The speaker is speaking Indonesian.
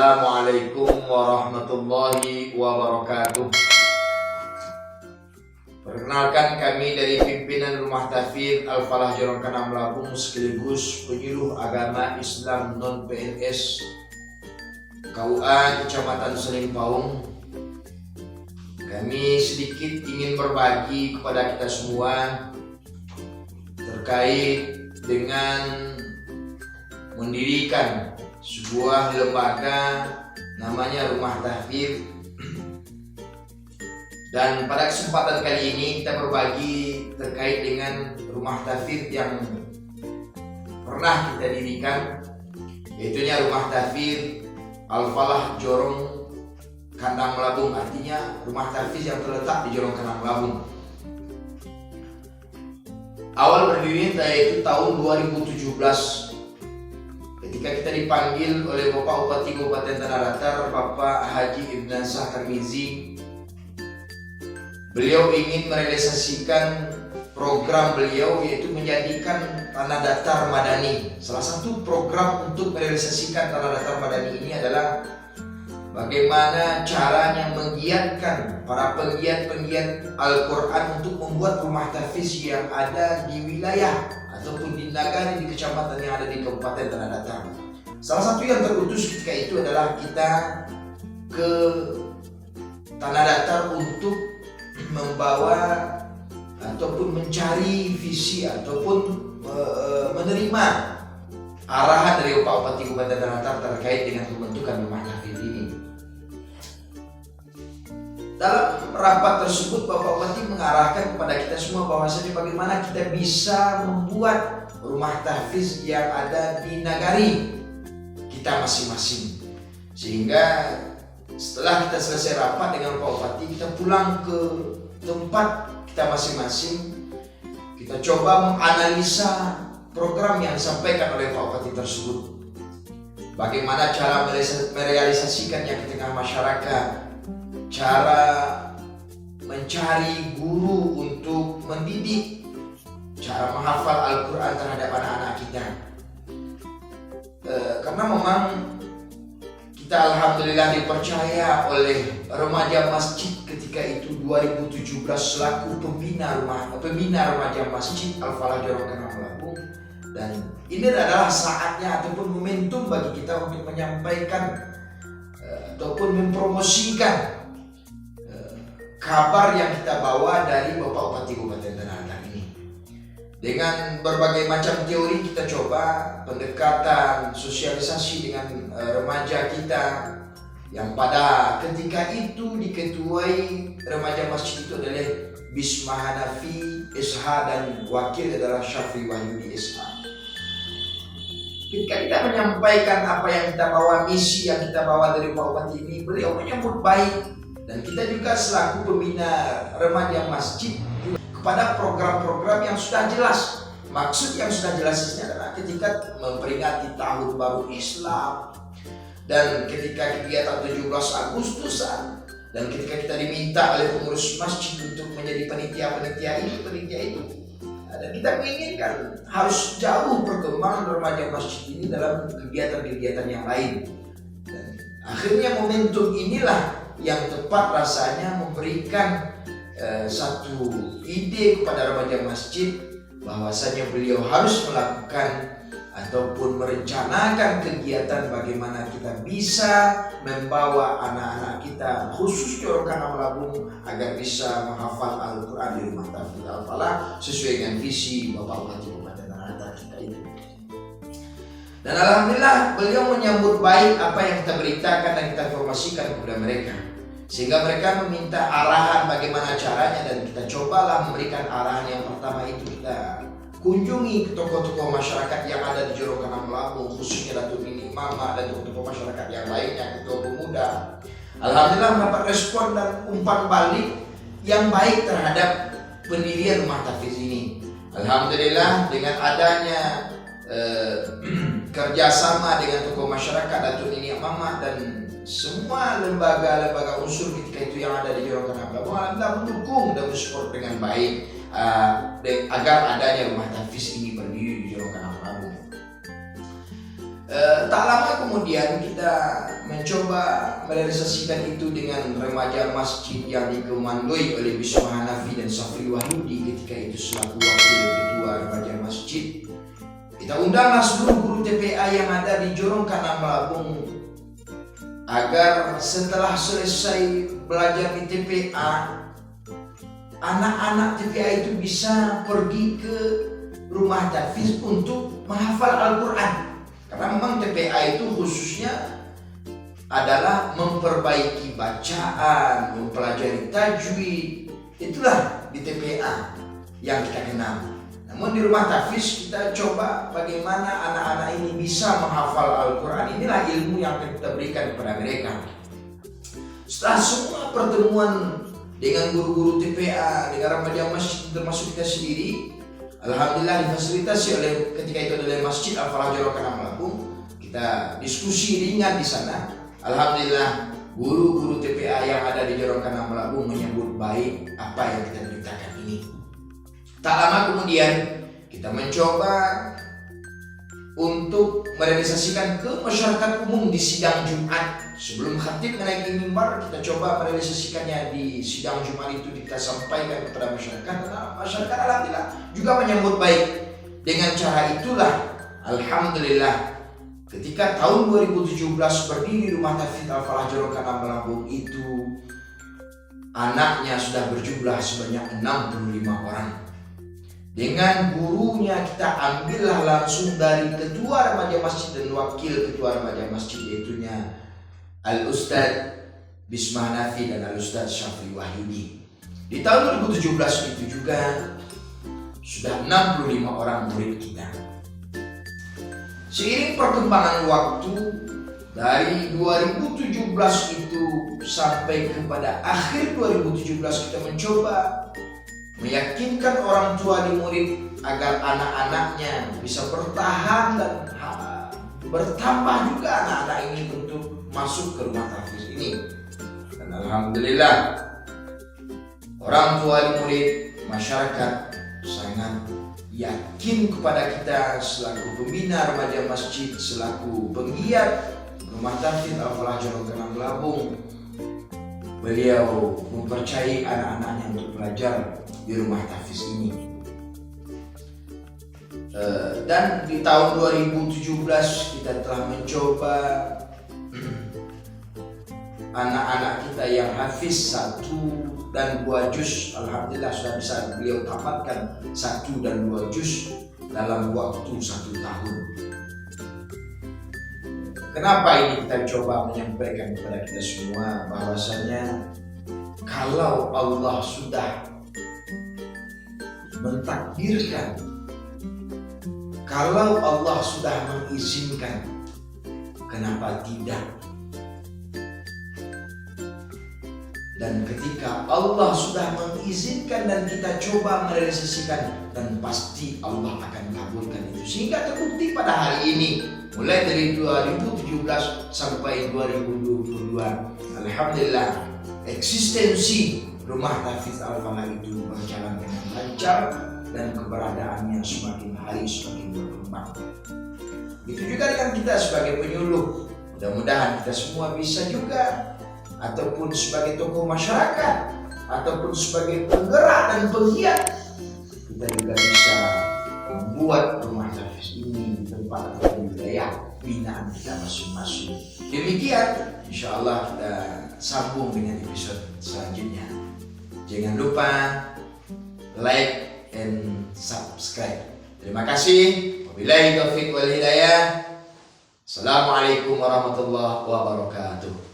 Assalamualaikum warahmatullahi wabarakatuh. Perkenalkan, kami dari pimpinan Rumah Tahfidz Al-Falah Jorong Kanam Labung sekaligus penyuluh agama Islam non-PNS KUA Kecamatan Seling Paung. Kami sedikit ingin berbagi kepada kita semua terkait dengan mendirikan sebuah lembaga namanya Rumah Tahfidz. Dan pada kesempatan kali ini kita berbagi terkait dengan Rumah Tahfidz yang pernah kita dirikan, yaitu Rumah Tahfidz Al-Falah Jorong Kandang Labung, artinya Rumah Tahfidz yang terletak di Jorong Kandang Labung. Awal berdirinya yaitu tahun 2017. Ketika kita dipanggil oleh Bapak Bupati Kabupaten Tanah Datar, Bapak Haji Ibn Shah Tarmizi. Beliau ingin merealisasikan program beliau, yaitu menjadikan Tanah Datar Madani. Salah satu program untuk merealisasikan Tanah Datar Madani ini adalah bagaimana caranya menggiatkan para penggiat-penggiat Al-Quran untuk membuat rumah tahfidz yang ada di wilayah ataupun di nagari, di kecamatan yang ada di Kabupaten Tanah Datar. Salah satu yang terutus ketika itu adalah kita ke Tanah Datar untuk membawa ataupun mencari visi ataupun menerima arahan dari Bapak Bupati Kabupaten Tanah Datar terkait dengan pembentukan rumah tahfidz ini. Dalam rapat tersebut, Bapak Bupati mengarahkan kepada kita semua bahwasanya bagaimana kita bisa membuat rumah tahfidz yang ada di nagari kita masing-masing. Sehingga setelah kita selesai rapat dengan Bapak Bupati, kita pulang ke tempat kita masing-masing. Kita coba menganalisa program yang disampaikan oleh Bapak Bupati tersebut. Bagaimana cara merealisasikannya ke tengah masyarakat, cara mencari guru untuk mendidik, cara menghafal Al-Quran terhadap anak-anak kita. Karena memang kita alhamdulillah dipercaya oleh remaja masjid ketika itu 2017 selaku pembina remaja masjid Al-Falah Jorong Kanam Labung. Dan ini adalah saatnya ataupun momentum bagi kita untuk menyampaikan ataupun mempromosikan kabar yang kita bawa dari Bapak Bupati Kabupaten Tanah Datar ini. Dengan berbagai macam teori kita coba pendekatan sosialisasi dengan remaja kita yang pada ketika itu diketuai remaja masjid itu adalah Bisma Hanafi SH dan wakil adalah Syafri Wahyudi SH. Ketika kita menyampaikan apa yang kita bawa, misi yang kita bawa dari Bapak Bupati ini, beliau menyambut baik. Dan kita juga selaku pembina remaja masjid kepada program-program yang sudah jelas. Maksud yang sudah jelas ini adalah ketika memperingati Tahun Baru Islam, dan ketika kegiatan 17 Agustusan, dan ketika kita diminta oleh pengurus masjid untuk menjadi panitia itu. Dan kita menginginkan harus jauh perkembangan remaja masjid ini dalam kegiatan-kegiatan yang lain. Dan akhirnya momentum inilah yang tepat rasanya memberikan satu ide kepada remaja masjid bahwasanya beliau harus melakukan ataupun merencanakan kegiatan bagaimana kita bisa membawa anak-anak kita khusus Jorong Kanam Labung agar bisa menghafal Al-Quran di Rumah Tahfidz Al-Falah sesuai dengan visi Bapak Bupati Kabupaten Tanah Datar kita itu. Dan alhamdulillah beliau menyambut baik apa yang kita beritakan dan kita informasikan kepada mereka, sehingga mereka meminta arahan bagaimana caranya, dan kita cobalah memberikan arahan. Yang pertama itu kita kunjungi tokoh-tokoh masyarakat yang ada di Jorong Kanam Labung, khususnya Datuk Nini Mama dan tokoh-tokoh masyarakat yang lainnya, ketua pemuda. Alhamdulillah mendapat respon dan umpan balik yang baik terhadap pendirian rumah tahfidz ini. Alhamdulillah dengan adanya kerjasama dengan tokoh masyarakat, Datuk Nini Mama dan semua lembaga-lembaga unsur ketika itu yang ada di Jorong Kanam Labung, alhamdulillah mendukung dan mensupport dengan baik agar adanya rumah tahfidz ini berdiri di Jorong Kanam Labung. Tak lama kemudian kita mencoba merealisasikan itu dengan remaja masjid yang dikomandoi oleh Bisma Hanafi dan Safri Wahyudi ketika itu selaku wakil ketua remaja masjid. Kita undanglah seluruh guru TPA yang ada di Jorong Kanam Labung agar setelah selesai belajar di TPA, anak-anak TPA itu bisa pergi ke rumah tahfiz untuk menghafal Al-Quran. Karena memang TPA itu khususnya adalah memperbaiki bacaan, mempelajari tajwid. Itulah di TPA yang kita kenal. Namun di rumah tahfiz kita coba bagaimana anak-anak ini bisa menghafal Al-Quran. Inilah ilmu yang kita berikan kepada mereka. Setelah semua pertemuan dengan guru-guru TPA, dengan remaja masjid termasuk kita sendiri, alhamdulillah difasilitasi oleh ketika itu adalah Masjid Al-Falah Jorong Kanam Labung. Kita diskusi ringan di sana. Alhamdulillah guru-guru TPA yang ada di Jorong Kanam Labung menyambut baik apa yang kita ceritakan ini. Tak lama kemudian kita mencoba untuk merealisasikan ke masyarakat umum di sidang Jumat. Sebelum khatib menaiki mimbar, kita coba merealisasikannya di sidang Jumat itu, kita sampaikan kepada masyarakat. Nah, masyarakat alhamdulillah juga menyambut baik. Dengan cara itulah alhamdulillah ketika tahun 2017 berdiri Rumah Tahfiz Al-Falah Jorong Kanam Labung itu, anaknya sudah berjumlah sebanyak 65 orang. Dengan gurunya kita ambillah langsung dari ketua remaja masjid dan wakil ketua remaja masjid, yaitunya Al-Ustadz Bisma Hanafi dan Al-Ustadz Safri Wahyudi. Di tahun 2017 itu juga sudah 65 orang murid kita. Seiring perkembangan waktu dari 2017 itu sampai kepada akhir 2017, kita mencoba meyakinkan orang tua di murid agar anak-anaknya bisa bertahan dan bertambah juga anak-anak ini untuk masuk ke rumah tahfiz ini. Dan alhamdulillah orang tua di murid, masyarakat sangat yakin kepada kita selaku pembina remaja masjid, selaku penggiat Rumah Tahfiz Al-Falah Jorong Kanam Labung. Beliau mempercayai anak-anaknya untuk belajar di rumah tahfiz ini. Dan di tahun 2017 kita telah mencoba anak-anak kita yang hafiz 1 dan 2 juz, alhamdulillah sudah bisa beliau tamatkan 1 dan 2 juz dalam waktu 1 tahun. Kenapa ini kita coba menyampaikan kepada kita semua bahwasanya kalau Allah sudah mentakdirkan, kalau Allah sudah mengizinkan, kenapa tidak? Dan ketika Allah sudah mengizinkan dan kita coba merealisasikan, dan pasti Allah akan kabulkan itu. Sehingga terbukti pada hari ini, mulai dari 2017 sampai 2022, alhamdulillah eksistensi Rumah Tahfiz Al-Falah itu berjalan dengan lancar dan keberadaannya semakin hari semakin berkembang. Itu juga dengan kita sebagai penyuluh. Mudah-mudahan kita semua bisa juga, ataupun sebagai tokoh masyarakat, ataupun sebagai penggerak dan penggiat, kita juga bisa membuat rumah tahfiz ini di tempat atau di wilayah binaan kita masing-masing. Demikian, insya Allah kita sambung dengan episode selanjutnya. Jangan lupa like and subscribe. Terima kasih. Wabillahi taufiq wal hidayah. Assalamualaikum warahmatullahi wabarakatuh.